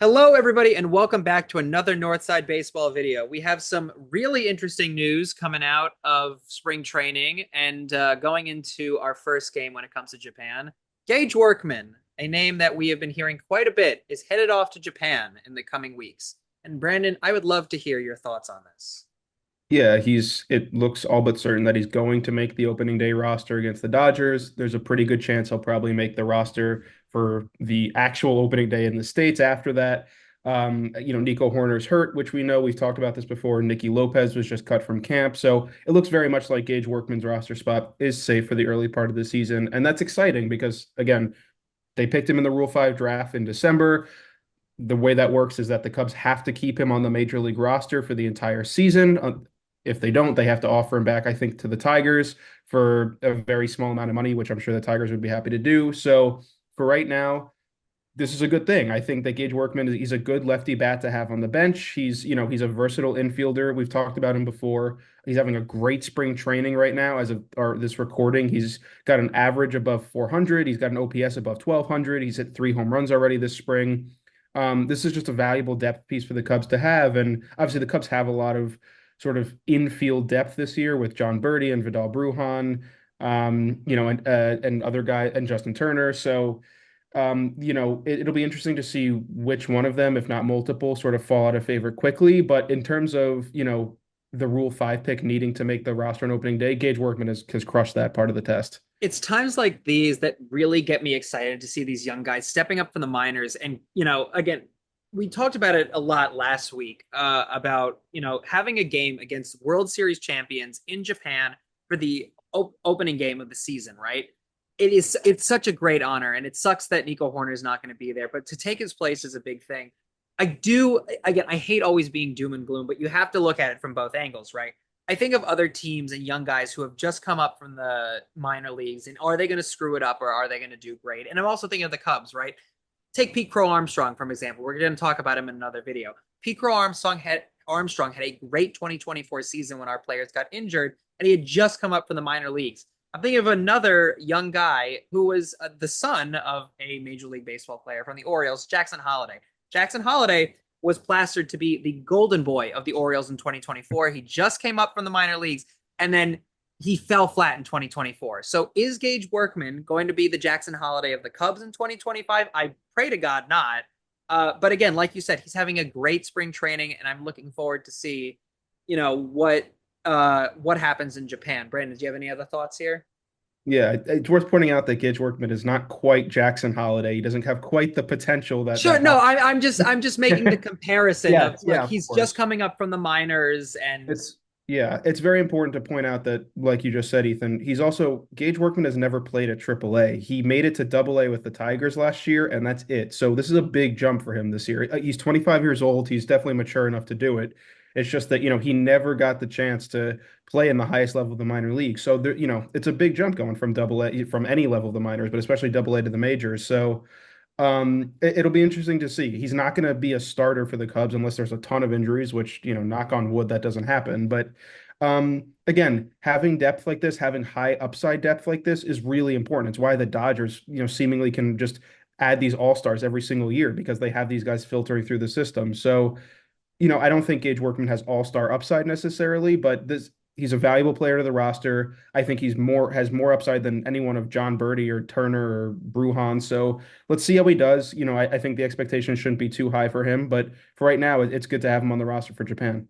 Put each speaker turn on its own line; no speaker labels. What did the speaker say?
Hello, everybody, and welcome back to another Northside Baseball video. We have some really interesting news coming out of spring training and going into our first game when it comes to Japan. Gage Workman, a name that we have been hearing quite a bit, is headed off to Japan in the coming weeks. And Brandon, I would love to hear your thoughts on this.
Yeah, it looks all but certain that he's going to make the opening day roster against the Dodgers. There's a pretty good chance he'll probably make the roster for the actual opening day in the States after that. Nico Hoerner's hurt, which we know we've talked about this before. Nicky Lopez was just cut from camp. So it looks very much like Gage Workman's roster spot is safe for the early part of the season. And that's exciting because, again, they picked him in the Rule 5 draft in December. The way that works is that the Cubs have to keep him on the major league roster for the entire season. If they don't, they have to offer him back, I think, to the Tigers for a very small amount of money, which I'm sure the Tigers would be happy to do. So for right now, this is a good thing. I think that Gage Workman he's a good lefty bat to have on the bench. He's a versatile infielder. We've talked about him before. He's having a great spring training right now as of or this recording. He's got an average above 400. He's got an OPS above 1200. He's hit 3 home runs already this spring. This is just a valuable depth piece for the Cubs to have. And obviously the Cubs have a lot of sort of infield depth this year with John Birdie and Vidal Brujan, and other guy and Justin Turner. So it'll be interesting to see which one of them, if not multiple, sort of fall out of favor quickly. But in terms of, the Rule 5 pick needing to make the roster on opening day, Gage Workman has crushed that part of the test.
It's times like these that really get me excited to see these young guys stepping up from the minors. And, again, we talked about it a lot last week about, having a game against World Series champions in Japan for the opening game of the season, right? It's such a great honor, and it sucks that Nico Hoerner is not going to be there, but to take his place is a big thing. I hate always being doom and gloom, but you have to look at it from both angles, right? I think of other teams and young guys who have just come up from the minor leagues, and are they going to screw it up or are they going to do great? And I'm also thinking of the Cubs, right? Take Pete Crow Armstrong, for example. We're going to talk about him in another video. Pete Crow Armstrong had a great 2024 season when our players got injured, and he had just come up from the minor leagues. I'm thinking of another young guy who was the son of a Major League Baseball player from the Orioles, Jackson Holliday. Jackson Holliday was plastered to be the golden boy of the Orioles in 2024. He just came up from the minor leagues, and then he fell flat in 2024. So is Gage Workman going to be the Jackson Holliday of the Cubs in 2025? I pray to God not. But again, like you said, he's having a great spring training, and I'm looking forward to see, what happens in Japan. Brandon, do you have any other thoughts here?
Yeah, it's worth pointing out that Gage Workman is not quite Jackson Holiday. He doesn't have quite the potential that
Sure.
that
No,
Holiday.
I'm just making the comparison of
Yeah,
like
yeah, of
he's just
course.
coming up from the minors and
It's yeah, it's very important to point out that, like you just said, Ethan, Gage Workman has never played at AAA. He made it to AA with the Tigers last year, and that's it. So this is a big jump for him this year. He's 25 years old. He's definitely mature enough to do it. It's just that, he never got the chance to play in the highest level of the minor league. So there, it's a big jump going from AA from any level of the minors, but especially AA to the majors. So it'll be interesting to see. He's not going to be a starter for the Cubs unless there's a ton of injuries, which, knock on wood, that doesn't happen. But again, having depth like this, having high upside depth like this is really important. It's why the Dodgers, seemingly can just add these all-stars every single year because they have these guys filtering through the system. So, I don't think Gage Workman has all-star upside necessarily, but he's a valuable player to the roster. I think has more upside than anyone of John Birdie or Turner or Brujan. So let's see how he does. I think the expectation shouldn't be too high for him, but for right now, it's good to have him on the roster for Japan.